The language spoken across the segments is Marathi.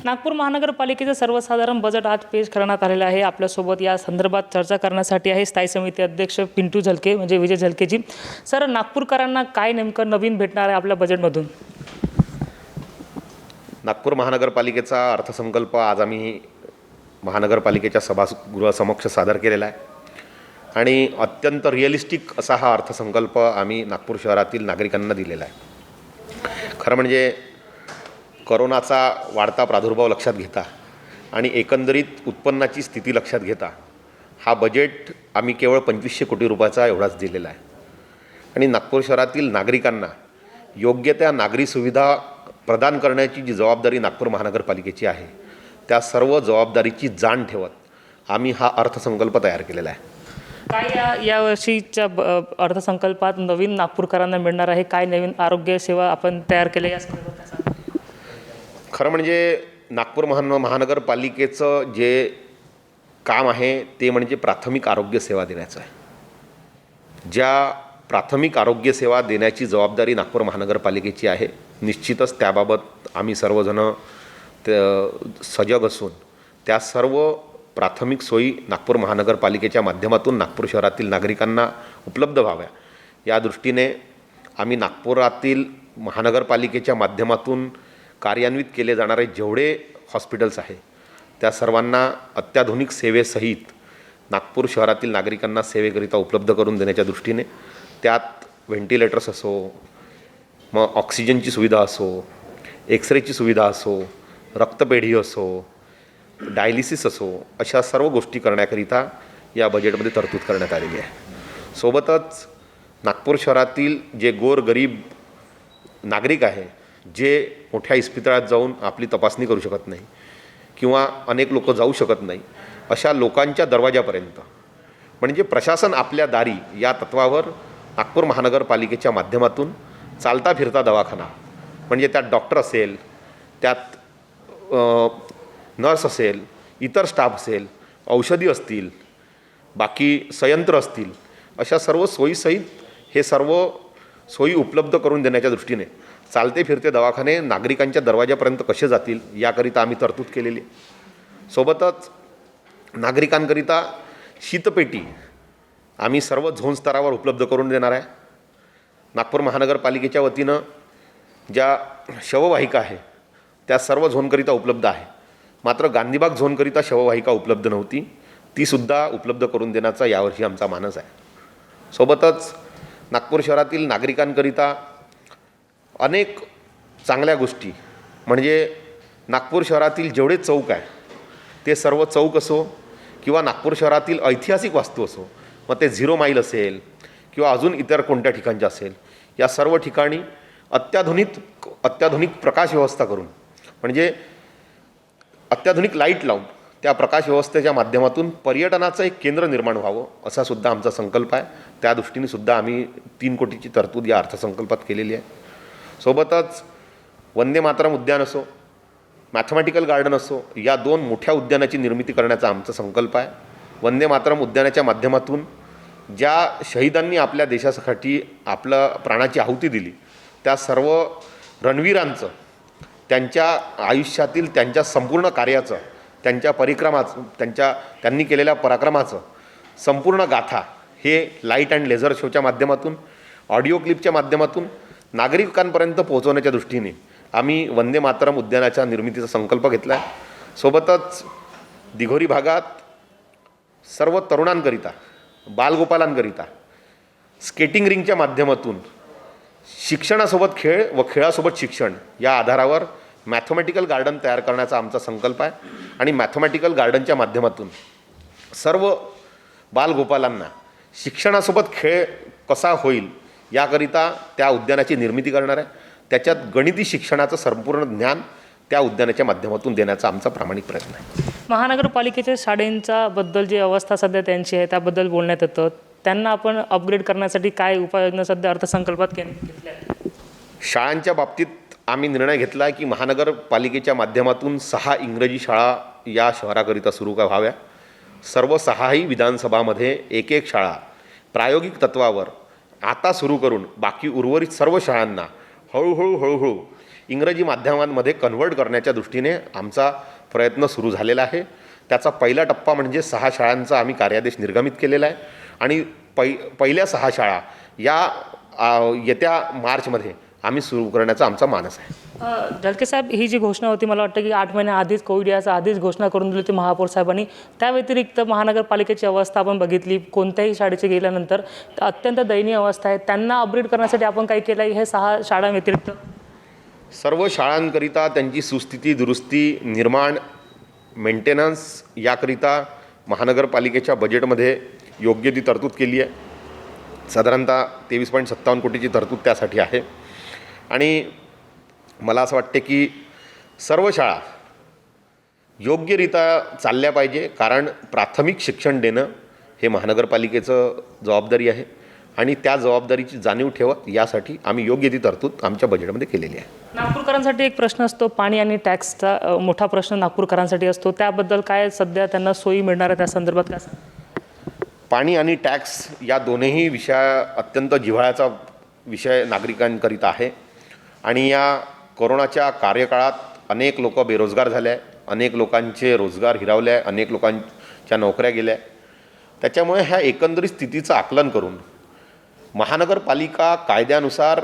नागपूर महानगरपालिकेचं सर्वसाधारण बजेट आज पेश करण्यात आलेलं आहे। आपल्यासोबत या संदर्भात चर्चा करण्यासाठी आहे स्थायी समिती अध्यक्ष पिंटू झलके म्हणजे विजय झलकेजी। सर, नागपूरकरांना काय नेमकं नवीन भेटणार आहे आपल्या बजेटमधून? नागपूर महानगरपालिकेचा अर्थसंकल्प आज आम्ही महानगरपालिकेच्या सभागृहासमक्ष सादर केलेला आहे आणि अत्यंत रिअलिस्टिक असा हा अर्थसंकल्प आम्ही नागपूर शहरातील नागरिकांना दिलेला आहे। खरं म्हणजे कोरोनाचा वाढता प्रादुर्भाव लक्षात घेता आणि एकंदरीत उत्पन्नाची स्थिती लक्षात घेता हा बजेट आम्ही केवळ 2500 कोटी रुपयाचा एवढाच दिलेला आहे आणि नागपूर शहरातील नागरिकांना योग्य त्या नागरी सुविधा प्रदान करण्याची जी जबाबदारी नागपूर महानगरपालिकेची आहे त्या सर्व जबाबदारीची जाण ठेवत आम्ही हा अर्थसंकल्प तयार केलेला आहे। काय यावर्षीच्या अर्थसंकल्पात नवीन नागपूरकरांना मिळणार आहे? काय नवीन आरोग्य सेवा आपण तयार केल्या या संदर्भात? खरं म्हणजे नागपूर महानगरपालिकेचं जे काम आहे ते म्हणजे प्राथमिक आरोग्य सेवा देण्याचं आहे। ज्या प्राथमिक आरोग्य सेवा देण्याची जबाबदारी नागपूर महानगरपालिकेची आहे, निश्चितच त्याबाबत आम्ही सर्वजण सजग असून त्या सर्व प्राथमिक सोयी नागपूर महानगरपालिकेच्या माध्यमातून नागपूर शहरातील नागरिकांना उपलब्ध व्हाव्या या दृष्टीने आम्ही नागपुरातील महानगरपालिकेच्या माध्यमातून कार्यान्वित केले जाणारे जेवढे हॉस्पिटल्स आहे त्या सर्वांना अत्याधुनिक सेवेसहित नागपूर शहरातील नागरिकांना सेवेकरिता उपलब्ध करून देण्याच्या दृष्टीने त्यात व्हेंटिलेटर्स असो, मग ऑक्सिजनची सुविधा असो, एक्सरेची सुविधा असो, रक्तपेढी असो, डायलिसिस असो, अशा सर्व गोष्टी करण्याकरिता या बजेटमध्ये तरतूद करण्यात आलेली आहे। सोबतच नागपूर शहरातील जे गोरगरीब नागरिक आहे जे मोठ्या इस्पितळात जाऊन आपली तपासणी करू शकत नाही किंवा अनेक लोक जाऊ शकत नाही अशा लोकांच्या दरवाजापर्यंत म्हणजे प्रशासन आपल्या दारी या तत्वावर नागपूर महानगरपालिकेच्या माध्यमातून चालता फिरता दवाखाना म्हणजे त्यात डॉक्टर असेल, त्यात नर्स असेल, इतर स्टाफ असेल, औषधी असतील, बाकी संयंत्र असतील, अशा सर्व सोयीसहित हे सर्व सोयी उपलब्ध करून देण्याच्या दृष्टीने चालते फिरते दवाखाने नागरिकांच्या दरवाजापर्यंत कसे जातील याकरिता आम्ही तरतूद केलेली आहे। सोबतच नागरिकांकरिता शीतपेटी आम्ही सर्व झोन स्तरावर उपलब्ध करून देणार आहे। नागपूर महानगरपालिकेच्या वतीनं ज्या शववाहिका आहे त्या सर्व झोनकरिता उपलब्ध आहे, मात्र गांधीबाग झोनकरिता शववाहिका उपलब्ध नव्हती, तीसुद्धा उपलब्ध करून देण्याचा यावर्षी आमचा मानस आहे। सोबतच नागपूर शहरातील नागरिकांकरिता अनेक चांगल्या गोष्टी म्हणजे नागपूर शहरातील जेवढे चौक आहे ते सर्व चौक असो किंवा नागपूर शहरातील ऐतिहासिक वास्तू असो, मग ते 0 माईल असेल किंवा अजून इतर कोणत्या ठिकाणचे असेल, या सर्व ठिकाणी अत्याधुनिक प्रकाश व्यवस्था करून म्हणजे अत्याधुनिक लाईट लावून त्या प्रकाश व्यवस्थेच्या माध्यमातून पर्यटनाचं एक केंद्र निर्माण व्हावं असा सुद्धा आमचा संकल्प आहे। त्या दृष्टीने सुद्धा आम्ही 3 कोटीची तरतूद या अर्थसंकल्पात केलेली आहे। सोबतच वंदे मातरम उद्यान असो, मॅथमॅटिकल गार्डन असो, या 2 मोठ्या उद्यानाची निर्मिती करण्याचा आमचा संकल्प आहे। वंदे मातरम उद्यानाच्या माध्यमातून ज्या शहीदांनी आपल्या देशासाठी आपल्या प्राणाची आहुती दिली त्या सर्व रणवीरांचं त्यांच्या आयुष्यातील त्यांच्या संपूर्ण कार्याचं, त्यांच्या परिक्रमाचं, त्यांनी केलेल्या पराक्रमाचं संपूर्ण गाथा हे लाईट अँड लेझर शोच्या माध्यमातून, ऑडिओ क्लिपच्या माध्यमातून नागरिकांपर्यंत पोहोचवण्याच्या दृष्टीने आम्ही वंदे मातरम उद्यानाच्या निर्मितीचा संकल्प घेतला आहे। सोबतच दिघोरी भागात सर्व तरुणांकरिता, बालगोपालांकरिता स्केटिंग रिंगच्या माध्यमातून शिक्षणासोबत खेळ व खेळासोबत शिक्षण या आधारावर मॅथमॅटिकल गार्डन तयार करण्याचा आमचा संकल्प आहे आणि मॅथमॅटिकल गार्डनच्या माध्यमातून सर्व बालगोपालांना शिक्षणासोबत खेळ कसा होईल याकरिता त्या उद्यानाची निर्मिती करणार आहे। त्याच्यात गणिती शिक्षणाचं संपूर्ण ज्ञान त्या उद्यानाच्या माध्यमातून देण्याचा आमचा प्रामाणिक प्रयत्न आहे। महानगरपालिकेच्या शाळेंच्या बद्दल जी अवस्था सध्या त्यांची आहे त्याबद्दल बोलण्यात येतं, त्यांना आपण अपग्रेड करण्यासाठी काय उपाययोजना सध्या अर्थसंकल्पात घेतल्या? शाळांच्या बाबतीत आम्ही निर्णय घेतला आहे की महानगरपालिकेच्या माध्यमातून 6 इंग्रजी शाळा या शहराकरिता सुरू व्हाव्या। सर्व 6ही विधानसभामध्ये एक शाळा प्रायोगिक तत्वावर आता सुरू करून बाकी उर्वरित सर्व शाळांना हळूहळू इंग्रजी माध्यमांमध्ये कन्व्हर्ट करण्याच्या दृष्टीने आमचा प्रयत्न सुरू झालेला आहे. त्याचा पहिला टप्पा म्हणजे 6 शाळांचा आम्ही कार्यादेश निर्गमित केलेला आहे आणि पहिल्या 6 शाळा या येत्या मार्चमध्ये आम्ही सुरू करण्याचा आमचा मानस आहे. झलके साहेब, ही जी घोषणा होती मला वाटतं की 8 महिन्या आधीच कोविड याचा आधीच घोषणा करून दिली होती महापौर साहेबांनी. त्या व्यतिरिक्त महानगरपालिकेची अवस्था आपण बघितली, कोणत्याही शाळेचे गेल्यानंतर अत्यंत दयनीय अवस्था आहे. त्यांना अपग्रेड करण्यासाठी आपण काय केलं आहे हे 6 शाळांव्यतिरिक्त? सर्व शाळांकरिता त्यांची सुस्थिती दुरुस्ती निर्माण मेंटेनन्स याकरिता महानगरपालिकेच्या बजेटमध्ये योग्य ती तरतूद केली आहे. साधारणतः 23.57 कोटीची तरतूद त्यासाठी आहे. आणि मला असं वाटते की सर्व शाळा योग्यरित्या चालल्या पाहिजे, कारण प्राथमिक शिक्षण देणं हे महानगरपालिकेचं जबाबदारी आहे आणि त्या जबाबदारीची जाणीव ठेवत यासाठी आम्ही योग्य ती तरतूद आमच्या बजेटमध्ये केलेली आहे. नागपूरकरांसाठी एक प्रश्न असतो, पाणी आणि टॅक्सचा मोठा प्रश्न नागपूरकरांसाठी असतो. त्याबद्दल काय सध्या त्यांना सोयी मिळणार आहे त्या संदर्भात काय सांगा? पाणी आणि टॅक्स या दोन्ही विषय अत्यंत जिव्हाळ्याचा विषय नागरिकांकरिता आहे आणि या कोरोनाच्या कार्यकाळात अनेक लोक बेरोजगार झाले आहे, अनेक लोकांचे रोजगार हिरावले आहे, अनेक लोकांच्या नोकऱ्या गेल्या. त्याच्यामुळे ह्या एकंदरीत स्थितीचं आकलन करून महानगरपालिका कायद्यानुसार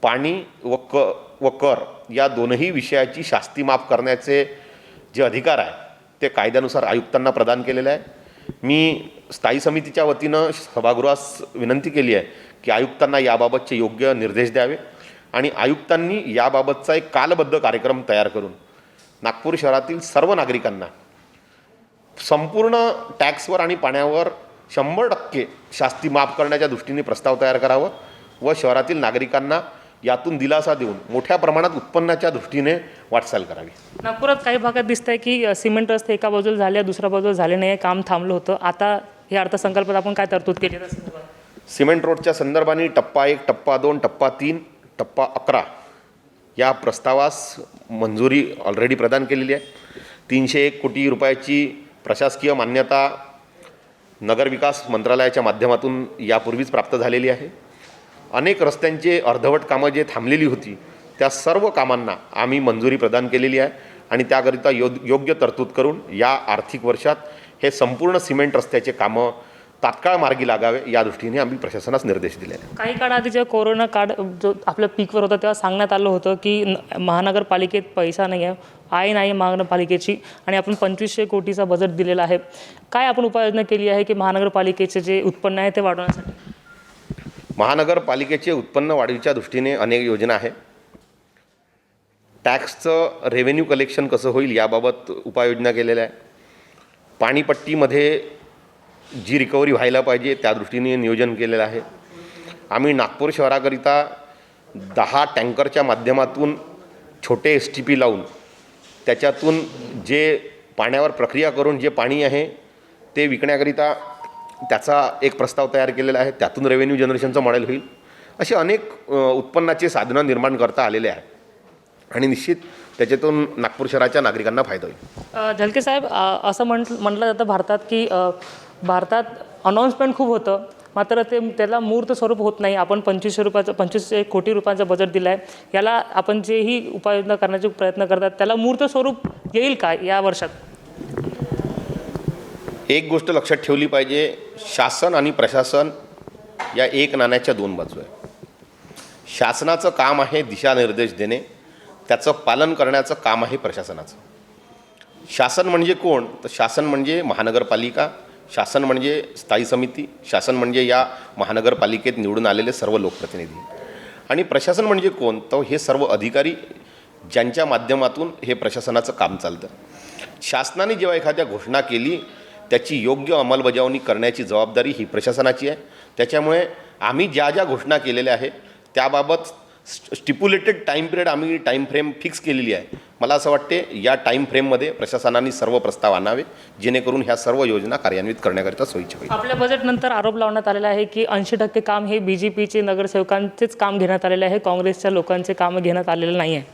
पाणी व कर या दोनही विषयाची शास्ती माफ करण्याचे जे अधिकार आहे ते कायद्यानुसार आयुक्तांना प्रदान केलेले आहे. मी स्थायी समितीच्या वतीनं सभागृहास विनंती केली आहे की आयुक्तांना याबाबतचे योग्य निर्देश द्यावे आणि आयुक्तांनी याबाबतचा एक कालबद्ध कार्यक्रम तयार करून नागपूर शहरातील सर्व नागरिकांना संपूर्ण टॅक्सवर आणि पाण्यावर 100% शास्ती माफ करण्याच्या दृष्टीने प्रस्ताव तयार करावं व शहरातील नागरिकांना यातून दिलासा देऊन मोठ्या प्रमाणात उत्पन्नाच्या दृष्टीने वाटचाल करावी. नागपुरात काही भागात दिसत आहे की सिमेंट रस्ते एका बाजूला झाले, दुसऱ्या बाजूला झाले नाही, काम थांबलं होतं. आता हे अर्थसंकल्पात आपण काय तरतूद केली आहे? सिमेंट रोडच्या संदर्भाने टप्पा 1, टप्पा 2, टप्पा 3, टप्पा 11 या प्रस्तावास मंजुरी ऑलरेडी प्रदान केलेली आहे. 301 कोटी रुपयाची प्रशासकीय मान्यता नगरविकास मंत्रालयाच्या माध्यमातून यापूर्वीच प्राप्त झालेली आहे. अनेक रस्त्यांचे अर्धवट कामं जे थांबलेली होती त्या सर्व कामांना आम्ही मंजुरी प्रदान केलेली आहे आणि त्याकरिता योग्य तरतूद करून या आर्थिक वर्षात हे संपूर्ण सिमेंट रस्त्याचे कामं तात्काळ मार्गी लागावे या दृष्टीने आम्ही प्रशासनास निर्देश दिले आहेत. काही काळ आधी जेव्हा कोरोना काळ जो आपल्या पीकवर होता तेव्हा सांगण्यात आलं होतं की महानगरपालिकेत पैसा नाही आहे नाही महानगरपालिकेची आणि आपण 2500 कोटीचा बजेट दिलेला आहे. काय आपण उपाययोजना केली आहे की महानगरपालिकेचे जे उत्पन्न आहे ते वाढवण्यासाठी? महानगरपालिकेचे उत्पन्न वाढीच्या दृष्टीने अनेक योजना आहेत. टॅक्सचं रेव्हेन्यू कलेक्शन कसं होईल याबाबत उपाययोजना केलेल्या आहे. पाणीपट्टीमध्ये जी रिकव्हरी व्हायला पाहिजे त्या दृष्टीने नियोजन केलेलं आहे. आम्ही नागपूर शहराकरिता 10 टँकरच्या माध्यमातून छोटे STP लावून त्याच्यातून जे पाण्यावर प्रक्रिया करून जे पाणी आहे ते विकण्याकरिता त्याचा एक प्रस्ताव तयार केलेला आहे. त्यातून रेव्हेन्यू जनरेशनचं मॉडेल होईल. असे अनेक उत्पन्नाचे साधनं निर्माण करता आलेले आहेत आणि निश्चित त्याच्यातून नागपूर शहराच्या नागरिकांना फायदा होईल. झलके साहेब, असं म्हटलं जातं भारतात की भारतात अनाऊन्समेंट खूप होतं मात्र त्याला मूर्त स्वरूप होत नाही. आपण 2500 कोटी रुपयांचं बजेट दिलं आहे. याला आपण जेही उपाययोजना करण्याचे प्रयत्न करतात त्याला मूर्त स्वरूप येईल का या वर्षात? एक गोष्ट लक्षात ठेवली पाहिजे, शासन आणि प्रशासन या एक नाण्याच्या 2 बाजू आहे. शासनाचं काम आहे दिशानिर्देश देणे, त्याचं पालन करण्याचं काम आहे प्रशासनाचं. शासन म्हणजे कोण? तर शासन म्हणजे महानगरपालिका, शासन म्हणजे स्थायी समिती, शासन म्हणजे या महानगरपालिकेत निवडून आलेले सर्व लोकप्रतिनिधी आणि प्रशासन म्हणजे कोण? तर हे सर्व अधिकारी ज्यांच्या माध्यमातून हे प्रशासनाचं काम चालतं. शासनाने जेव्हा एखाद्या घोषणा केली त्याची योग्य अंमलबजावणी करण्याची जबाबदारी ही प्रशासनाची आहे. त्याच्यामुळे आम्ही ज्या ज्या घोषणा केलेल्या आहे त्याबाबत स्टिप्युलेटेड टाईम पिरियड आम्ही टाईम फ्रेम फिक्स केलेली आहे. मला असं वाटते या टाईम फ्रेममध्ये प्रशासनाने सर्व प्रस्ताव आणावे जेणेकरून ह्या सर्व योजना कार्यान्वित करण्याकरिता सोयीची होईल. आपल्या बजेटनंतर आरोप लावण्यात आलेला आहे की 80% काम हे BJPचे नगरसेवकांचेच काम घेण्यात आलेले आहे, काँग्रेसच्या लोकांचे काम घेण्यात आलेलं नाही आहे.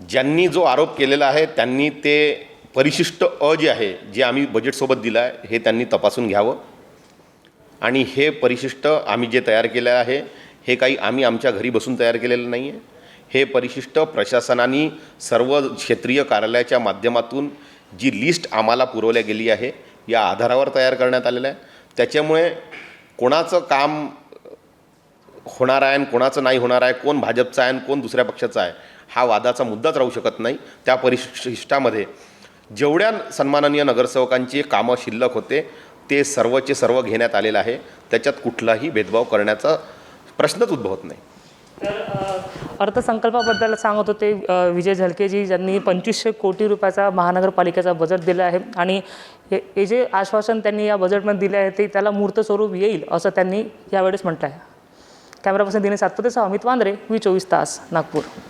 ज्यांनी जो आरोप केलेला आहे त्यांनी ते परिशिष्ट जे आहे जे आम्ही बजेटसोबत दिलं आहे हे त्यांनी तपासून घ्यावं आणि हे परिशिष्ट आम्ही जे तयार केलं आहे हे काही आम्ही आमच्या घरी बसून तयार केलेलं नाही आहे. हे परिशिष्ट प्रशासनाने सर्व क्षेत्रीय कार्यालयाच्या माध्यमातून जी लिस्ट आम्हाला पुरवल्या गेली आहे या आधारावर तयार करण्यात आलेलं आहे. त्याच्यामुळे कोणाचं काम होणार आहे आणि कोणाचं नाही होणार आहे, कोण भाजपचा आहे आणि कोण दुसऱ्या पक्षाचा आहे, हा वादाचा मुद्दाच राहू शकत नाही. त्या परिशिष्टामध्ये जेवढ्या सन्माननीय नगरसेवकांची कामं शिल्लक होते ते सर्वचे सर्व घेण्यात आलेलं आहे. त्याच्यात कुठलाही भेदभाव करण्याचा प्रश्नच उद्भवत नाही. तर अर्थसंकल्पाबद्दल सांगत होते विजय झलकेजी, ज्यांनी 2500 कोटी रुपयाचा महानगरपालिकेचा बजेट दिला आहे आणि हे जे आश्वासन त्यांनी या बजेटमध्ये दिले आहे ते त्याला मूर्त स्वरूप येईल असं त्यांनी यावेळेस म्हटलं आहे. कॅमेरा पर्सन दिनेश सातपुतेसह अमित वांद्रे, V24 तास, नागपूर.